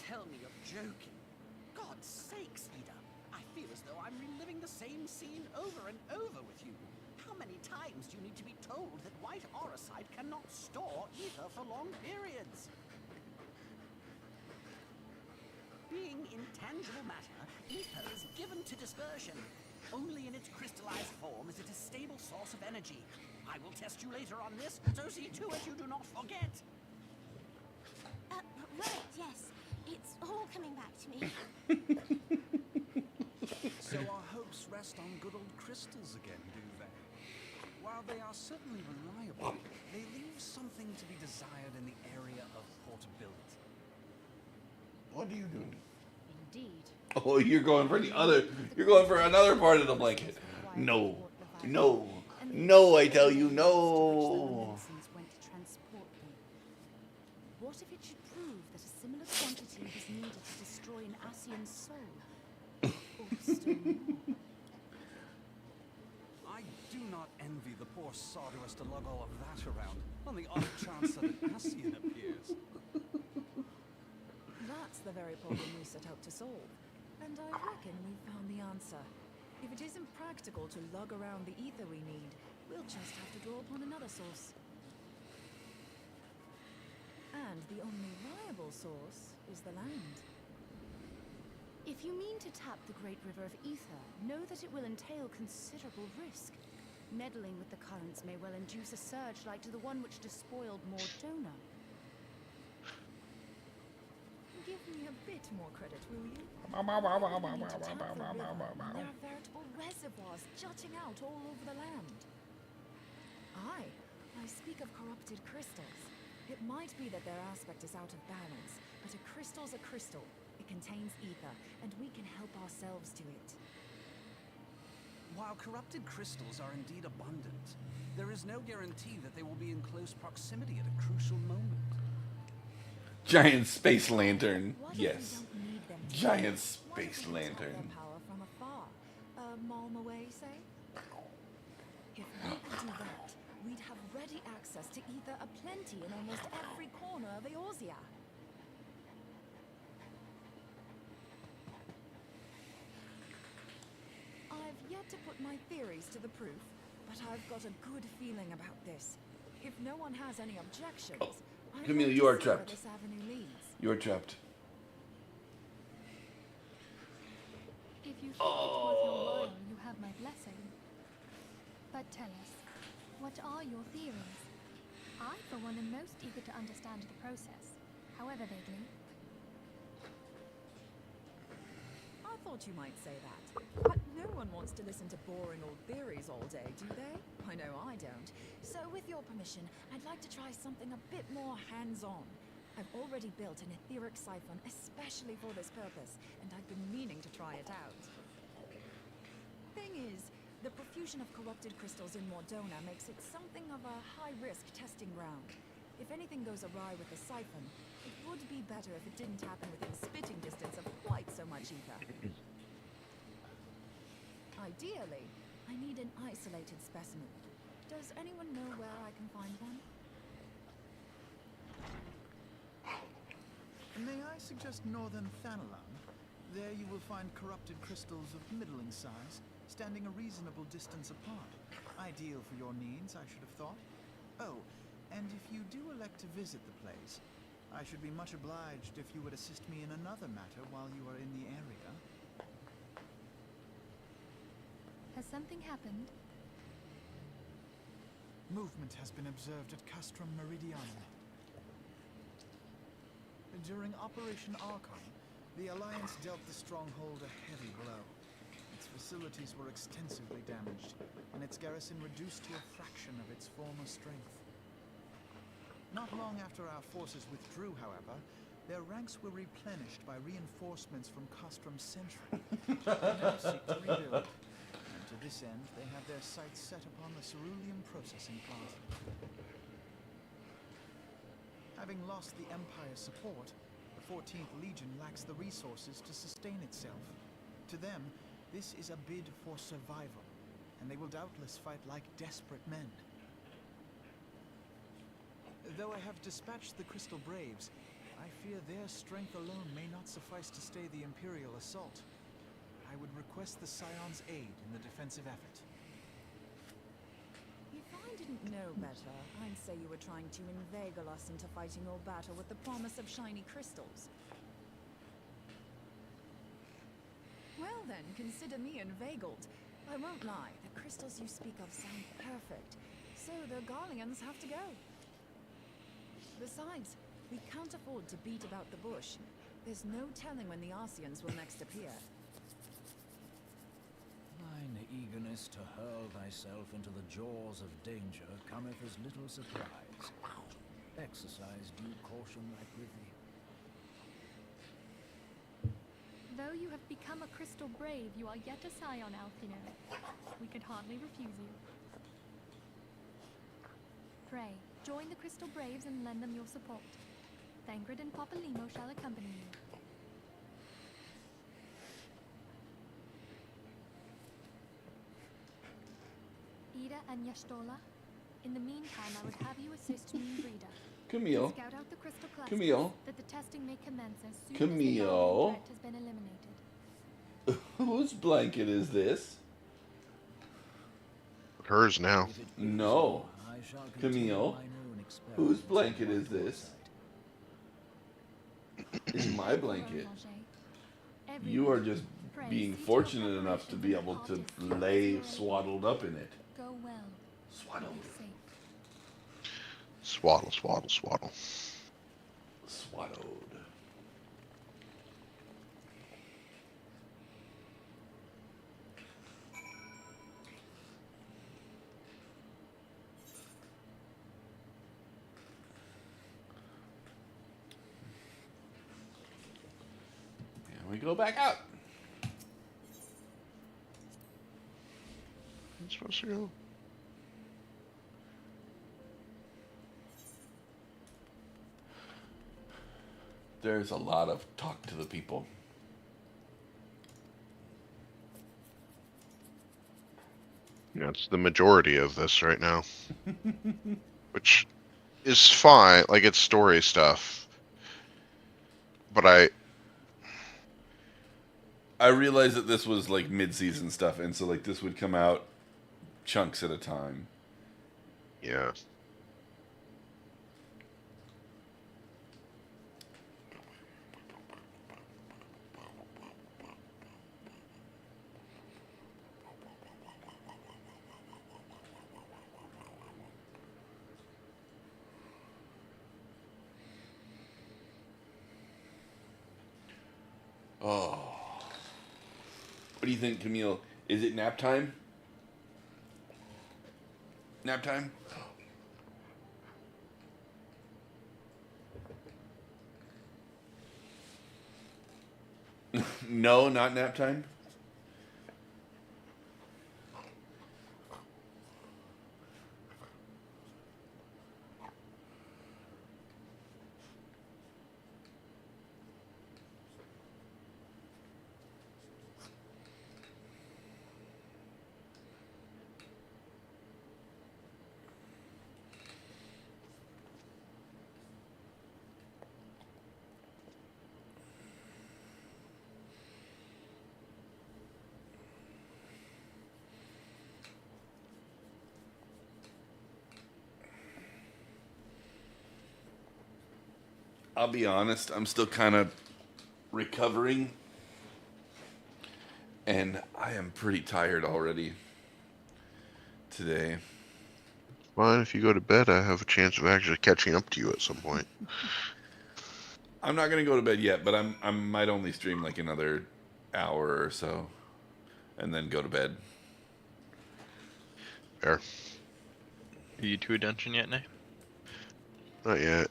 tell me you're joking. God's sakes, Ida. I feel as though I'm reliving the same scene over and over with you. How many times do you need to be told that white orosite cannot store ether for long periods? Being intangible matter, ether is given to dispersion. Only in its crystallized form is it a stable source of energy. I will test you later on this, so see to it you do not forget. Right, yes. It's all coming back to me. So our hopes rest on good old crystals again, do they? While they are certainly reliable, they leave something to be desired in the area of portability. What are you doing? Indeed. Oh, you're going for the other. You're going for another part of the blanket. No, no, no! I tell you, no. What if it should prove that a similar quantity was needed to destroy an Asian soul? Or stone? I do not envy the poor sod who has to lug all of that around on the off chance that an Asian appears. That's the very problem we set out to solve. And I reckon we've found the answer. If it isn't practical to lug around the ether we need, we'll just have to draw upon another source. And the only viable source is the land. If you mean to tap the Great River of Ether, know that it will entail considerable risk. Meddling with the currents may well induce a surge like to the one which despoiled Mordona. Give me a bit more credit, will you? There are veritable reservoirs jutting out all over the land. Aye, I speak of corrupted crystals. It might be that their aspect is out of balance, but a crystal's a crystal. It contains ether, and we can help ourselves to it. While corrupted crystals are indeed abundant, there is no guarantee that they will be in close proximity at a crucial moment. Giant space lantern. What if Yes. we don't need them to Giant What if space we can tap lantern. their power from afar? A mile away, say? If we could do that, we'd have ready access to ether aplenty in almost every corner of Eorzea. I've yet to put my theories to the proof, but I've got a good feeling about this. If no one has any objections, Oh, I'd Camille, like you to are see where trapped. this avenue leads. You are trapped. If you think it's worth your while, you have my blessing. But tell us, what are your theories? I, for one, am most eager to understand the process, however vaguely. I thought you might say that. But no one wants to listen to boring old theories all day, do they? I know I don't. So with your permission, I'd like to try something a bit more hands-on. I've already built an etheric siphon especially for this purpose, and I've been meaning to try it out. Thing is, the profusion of corrupted crystals in Mordona makes it something of a high-risk testing ground. If anything goes awry with the siphon, it would be better if it didn't happen within spitting distance of quite so much ether. Ideally, I need an isolated specimen. Does anyone know where I can find one? May I suggest northern Thanalan? There you will find corrupted crystals of middling size, standing a reasonable distance apart. Ideal for your needs, I should have thought. Oh, and if you do elect to visit the place, I should be much obliged if you would assist me in another matter while you are in the area. Has something happened? Movement has been observed at Castrum Meridianum. During Operation Archon, the Alliance dealt the stronghold a heavy blow. Its facilities were extensively damaged, and its garrison reduced to a fraction of its former strength. Not long after our forces withdrew, however, their ranks were replenished by reinforcements from Castrum's Sentry. They now seek to rebuild, and to this end they have their sights set upon the ceruleum processing plant. Having lost the Empire's support, the 14th Legion lacks the resources to sustain itself. To them, this is a bid for survival, and they will doubtless fight like desperate men. Though I have dispatched the Crystal Braves, I I fear their strength alone may not suffice to stay the Imperial assault. I would request the Scion's aid in the defensive effort. If I didn't know better, I'd say you were trying to inveigle us into fighting your battle with the promise of shiny crystals. Well then, consider me inveigled. I won't lie, the crystals you speak of sound perfect, so the Garleans have to go. Besides, we can't afford to beat about the bush. There's no telling when the Arsians will next appear. Thine eagerness to hurl thyself into the jaws of danger cometh as little surprise. Exercise due caution, I prithee. Though you have become a crystal brave, you are yet a scion, Alfino. We could hardly refuse you. Pray, join the crystal braves and lend them your support. Thangred and Papalymo shall accompany you. Ida and Yashtola, in the meantime, I would have you assist me in Breda. Camille. Scout out the crystal clusters Camille. that the testing may commence as soon Camille. as the Guardian threat has been eliminated. Whose blanket is this? Hers now. No. I shall Camille. continue mine own experiments Whose on blanket is my this? side. It's my blanket. Every You are week, just pray being see to your fortunate enough to preparations be and able to departed lay fearless swaddled up in it. Go well. Swaddled. Be safe. Swaddle, swaddle, swaddle. Swaddled. And we go back out. I'm supposed to go. There's a lot of talk to the people. Yeah, it's the majority of this right now. Which is fine, like it's story stuff. But I realized that this was like mid-season stuff, and so like this would come out chunks at a time. yeah. Oh. What do you think, Camille? Is it nap time? Nap time? No, not nap time? I'll be honest, I'm still kind of recovering, and I am pretty tired already today. Fine, if you go to bed, I have a chance of actually catching up to you at some point. I'm not gonna go to bed yet, but I might only stream like another hour or so, and then go to bed. Fair. Are you to a dungeon yet, Nay? Not yet.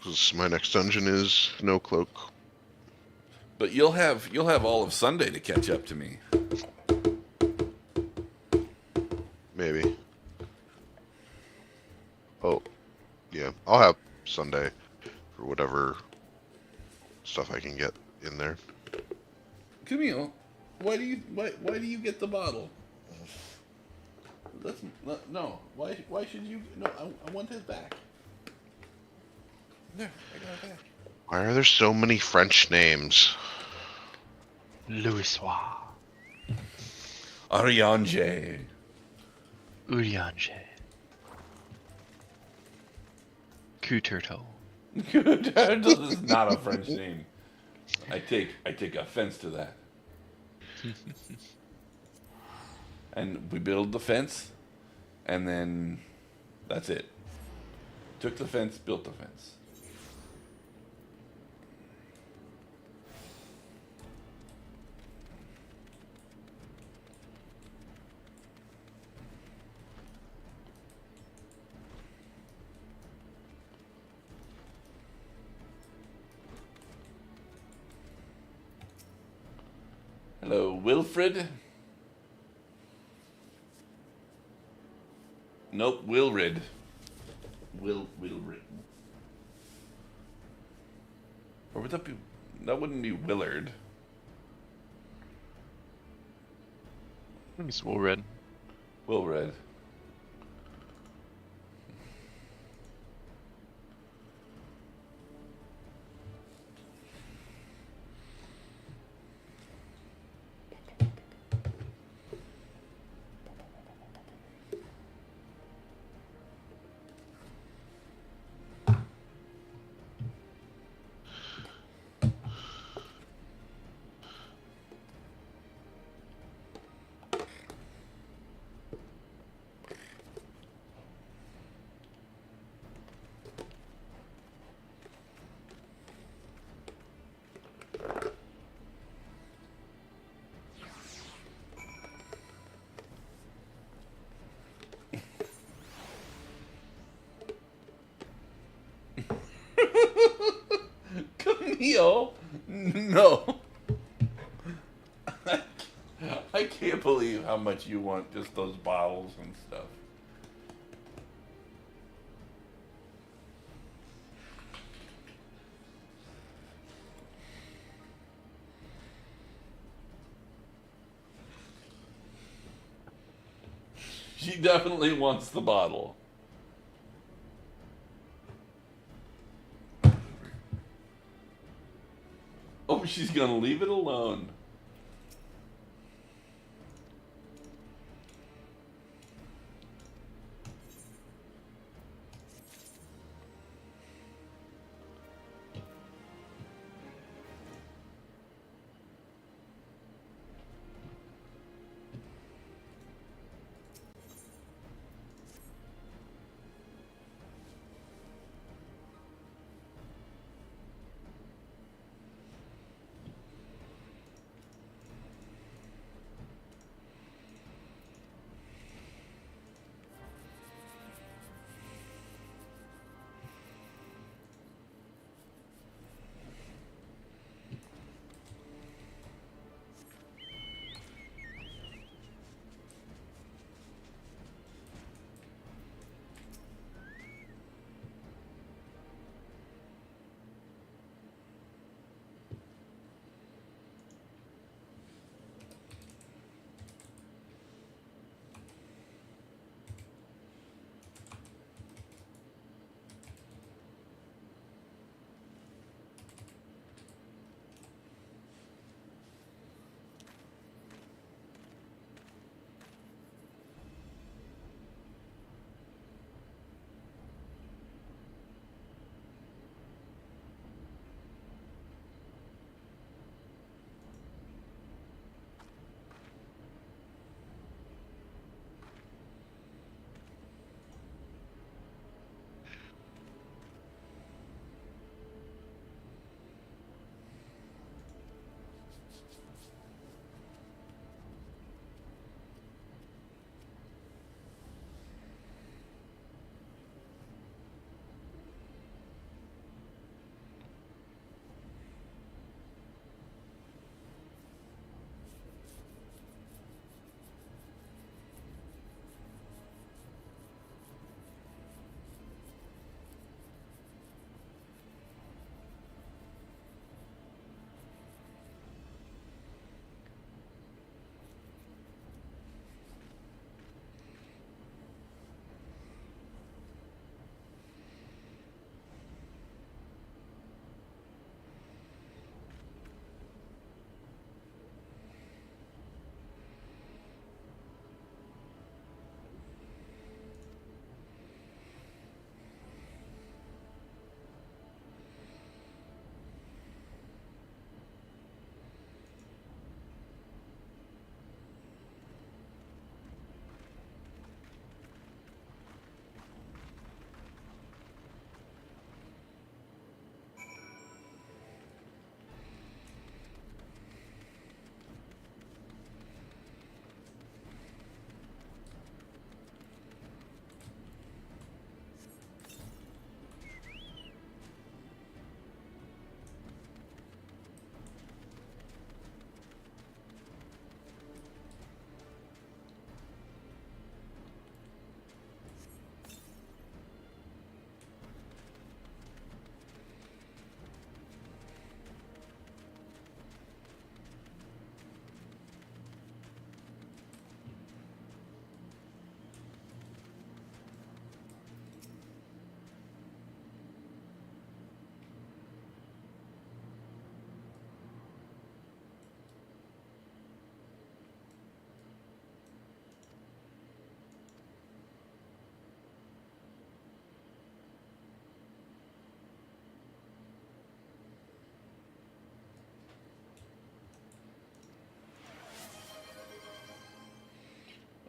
'Cause my next dungeon is no cloak. But you'll have all of Sunday to catch up to me. Maybe. Oh, yeah. I'll have Sunday for whatever stuff I can get in there. Camille, why do you get the bottle? Listen, no. Why should you? No, I want it back. There, I got it back. Why are there so many French names? Louisois. Ariange. Uriange. Couturtle. This is not a French name. I take offense to that. And we build the fence, and then that's it. Took the fence, built the fence. Hello, Wilfred. Nope, Wilrid. Wilrid. Or would that be? That wouldn't be Willard. I think it's Wilred. Wilred. Camille? No. I can't believe how much you want just those bottles and stuff. She definitely wants the bottle. Oh, she's gonna leave it alone.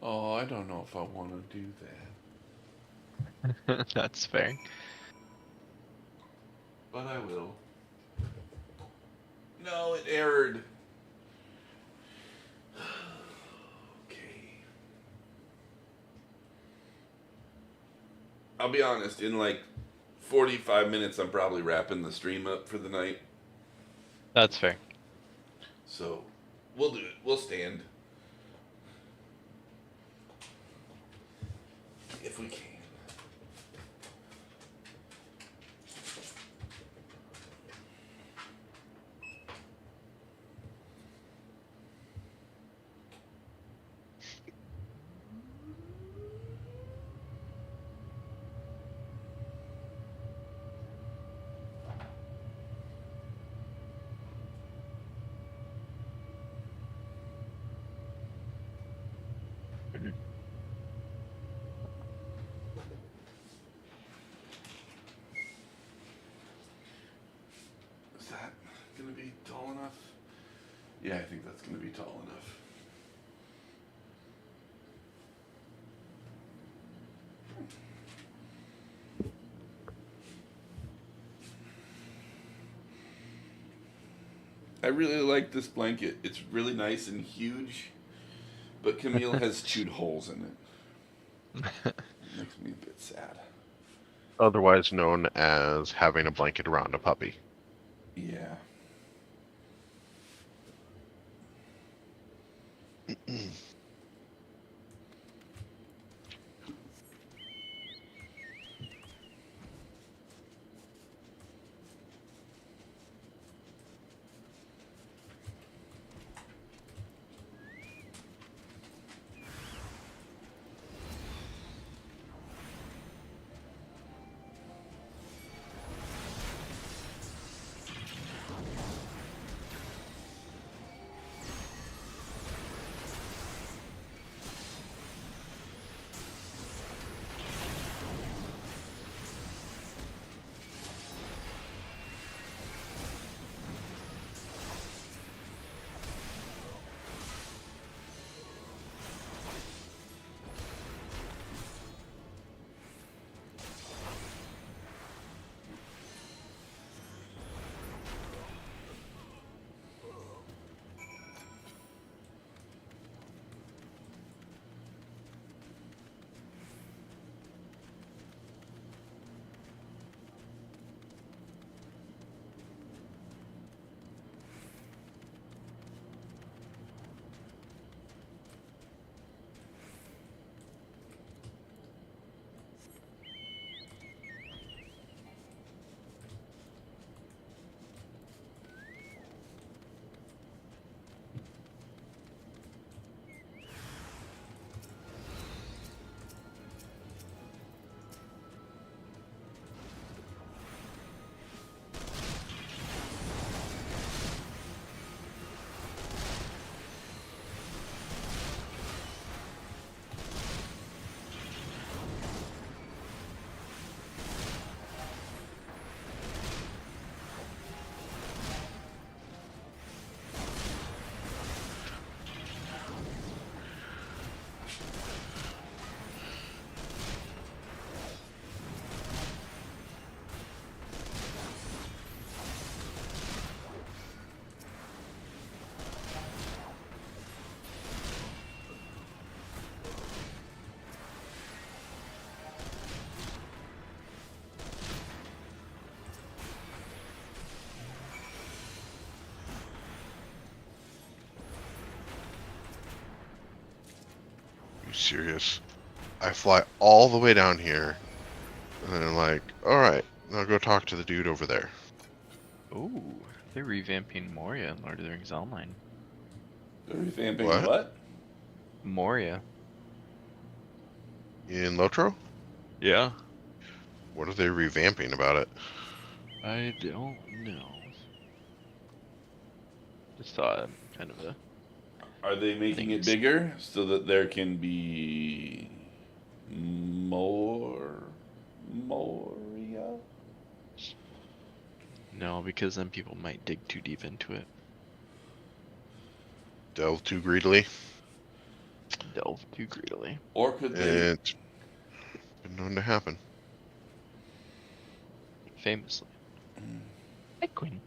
Oh, I don't know if I want to do that. That's fair. But I will. No, it errored. Okay. I'll be honest, in like 45 minutes, I'm probably wrapping the stream up for the night. That's fair. So, we'll do it. We'll stand. If we can. Is that going to be tall enough? Yeah, I think that's going to be tall enough. I really like this blanket. It's really nice and huge, but Camille has chewed holes in it. Makes me a bit sad. Otherwise known as having a blanket around a puppy. Yeah. You serious? I fly all the way down here, and then I'm like, alright, I'll go talk to the dude over there. Ooh, they're revamping Moria in Lord of the Rings Online. They're revamping What? what? Moria. In Lotro? Yeah. What are they revamping about it? I don't know. Just saw kind of a... Are they making it bigger so that there can be more Moria? No, because then people might dig too deep into it. Delve too greedily? delve too greedily. Or could they? It's been known to happen. Famously. Hey, Queen.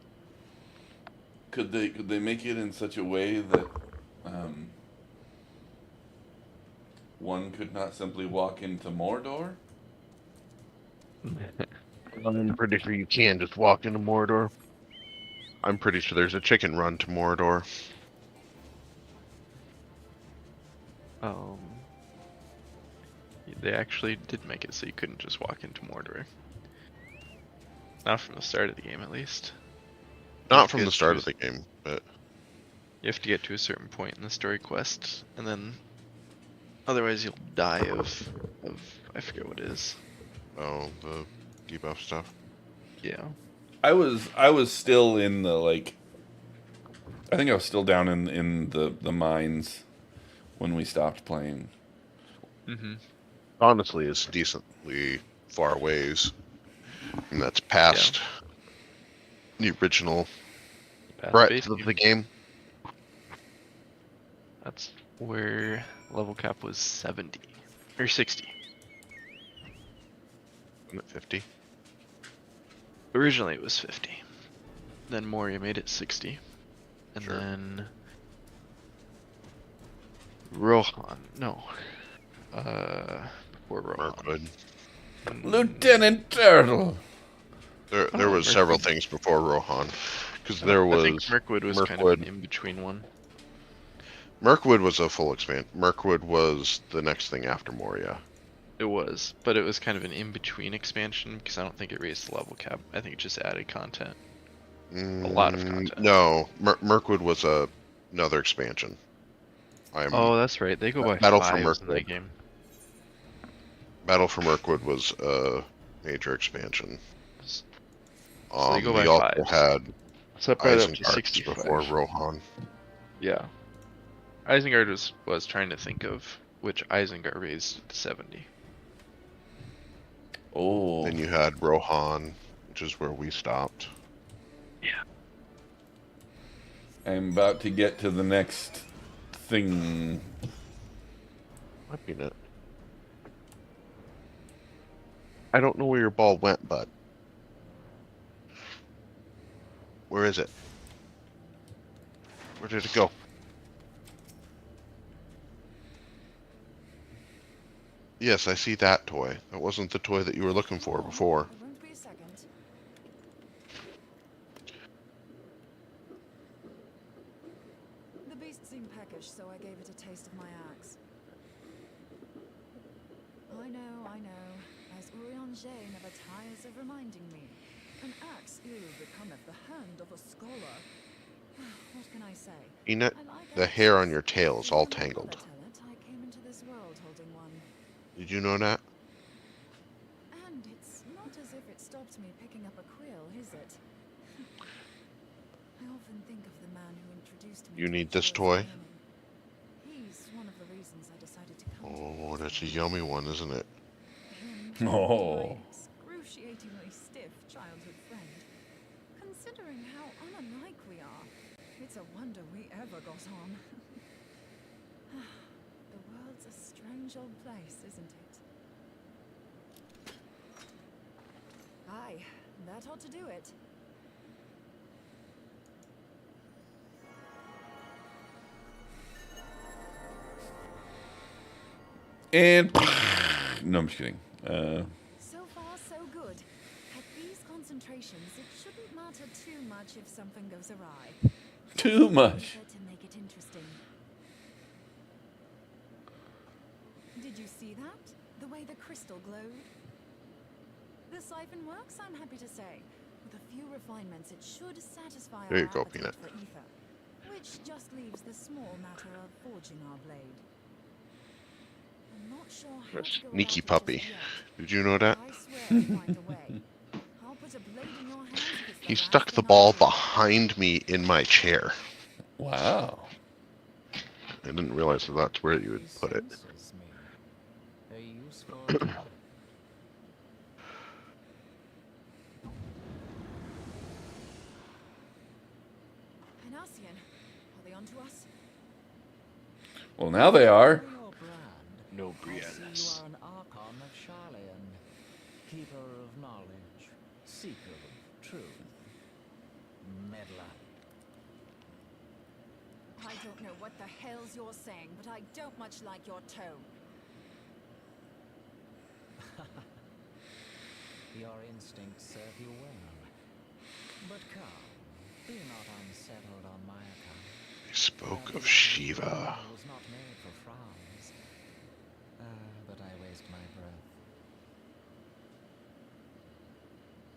Could they make it in such a way that one could not simply walk into Mordor? I'm pretty sure you can just walk into Mordor. I'm pretty sure there's a chicken run to Mordor. They actually did make it so you couldn't just walk into Mordor. Not from the start of the game, at least. Not from the start of the game, but You have to get to a certain point in the story quest, and then otherwise you'll die of I forget what it is. oh, the debuff stuff. Yeah. I was still in the I think I was still down in the mines when we stopped playing. Mm-hmm. Honestly, it's decently far ways, and that's past the original breadth of the game. That's where level cap was 70 or 60. I'm at 50. Originally it was 50. Then Moria made it 60. And Sure. then Rohan. No. Before Rohan. Mirkwood. Lieutenant Turtle. There was several things before Rohan, because there was. I think Mirkwood was kind of an in-between one. Mirkwood was a full expansion. Mirkwood was the next thing after Moria. It was, but it was kind of an in-between expansion because I don't think it raised the level cap. I think it just added content. A lot of content. No, Mirkwood was another expansion. Oh, that's right. They go by Battle for 5s in Mirkwood. that game. Battle for Mirkwood was a major expansion. So they go by we also 5s. had So it brought it up to Isengard 65. before Rohan. Yeah. Isengard was trying to think of which Isengard raised to 70. Oh. Then you had Rohan, which is where we stopped. Yeah. I'm about to get to the next thing. Might be it. I don't know where your ball went, bud. Where is it? Where did it go? Yes, I see that toy. That wasn't the toy that you were looking for before. It won't be a second. The beast seemed peckish, so I gave it a taste of my axe. I know. As Urianger never tires of reminding me. An axe ill becometh the hand of a scholar. What can I say? Enoch, I like the axes. hair on your tail is all When my mother tangled. tell it, I came into this world holding one. Did you know that? And it's not as if it stopped me picking up a quill, is it? I often think of the man who introduced me. You to need the this joys of toy? learning. He's one of the reasons I decided to come. Oh, that's a yummy one, isn't it? Him, Oh. my excruciatingly stiff childhood friend. Considering how unlike we are, it's a wonder we ever got on. The world's a strange old place, isn't it? Aye, that ought to do it. And no, I'm just kidding. So far, so good. At these concentrations, it shouldn't matter too much if something goes awry. Too much. To make it interesting. Did you see that? The way the crystal glowed? The siphon works, I'm happy to say. With a few refinements, it should satisfy There you our go, appetite Peanut. for ether, which just leaves the small matter of forging our blade. I'm not sure how to go Sneaky about it puppy. just yet. Did you know that? I swear to find a way. I'll put a blade in your hands if it's the He last stuck the thing I ball do. behind me in my chair. Wow. I didn't realize that that's where you would put it. Senses me. A useful Penassian, are they onto us? Well, now they are. They I see you Briannes. are an Archon of Charlian, keeper of knowledge, seeker of truth, meddler. I don't know what the hell's you're saying, but I don't much like your tone. Your instincts serve you well. But come, be not unsettled on my account. They spoke The of Shiva. was not made for frowns. But I waste my breath.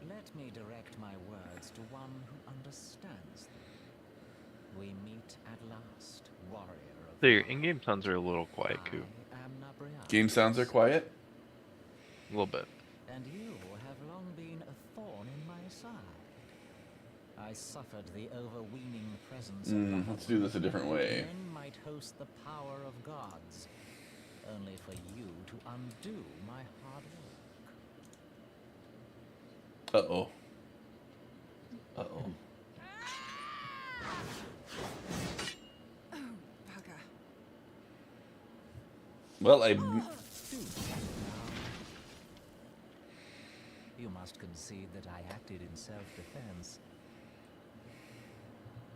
Let me direct my words to one who understands them. We meet at last, warrior of So your in-game sounds are a little quiet, Coop. I am Nabrian. Game sounds are quiet. A little bit. And you have long been a thorn in my side. I suffered the overweening presence of the Let's do this a different way. Men might host the power of gods, only for you to undo my hard work. Uh-oh. Uh-oh. Oh, bugger. Well, I... Do that now. You must concede that I acted in self-defense.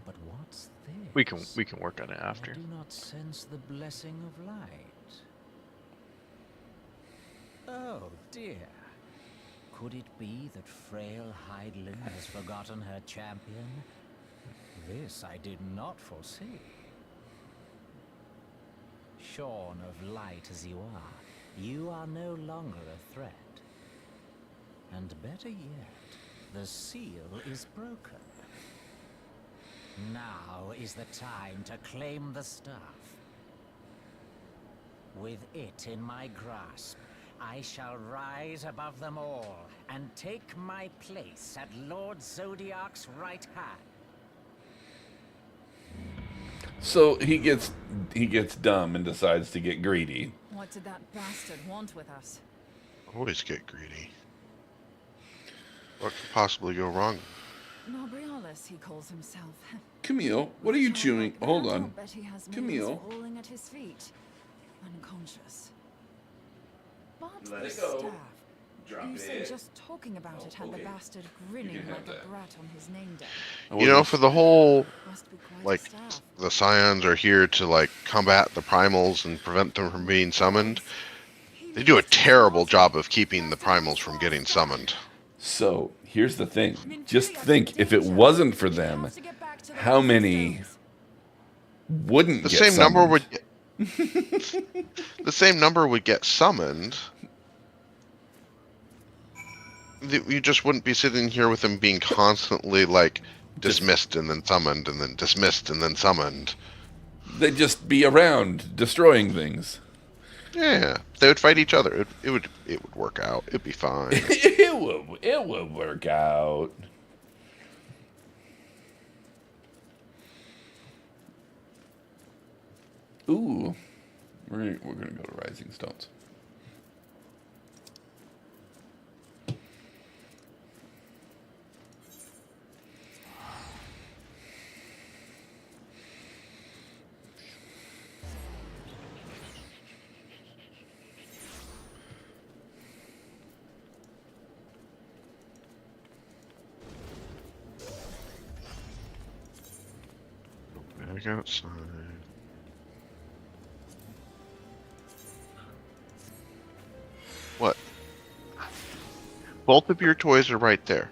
But what's this? We can work on it after. I do not sense the blessing of light. Oh dear. Could it be that frail Heydi has forgotten her champion? This I did not foresee. Shorn of light as you are no longer a threat. And better yet, the seal is broken. Now is the time to claim the stuff. With it in my grasp, I shall rise above them all and take my place at Lord Zodiac's right hand. So he gets dumb and decides to get greedy. What did that bastard want with us? Always get greedy. What could possibly go wrong? Nobrialis, he calls himself. Camille, what are you chewing? Hold I'll on. bet he has Camille. millions falling at his feet, unconscious. But Let the it go. staff. Drop You said it. just talking about Oh, it had okay. the bastard grinning have like that. a brat on his name day. You know, for the whole, Must be quite like, a staff. the Scions are here to, like, combat the primals and prevent them from being summoned. They do a terrible job of keeping the primals from getting summoned. So, here's the thing. Just think, if it wasn't for them, how many wouldn't The get same number summoned? would get, the same number would get summoned. You just wouldn't be sitting here with them being constantly, like, dismissed and then summoned and then dismissed and then summoned. They'd just be around, destroying things. Yeah, they would fight each other. It would work out. It'd be fine. it would work out. Ooh, we're gonna go to Rising Stones. Back outside. What? Both of your toys are right there.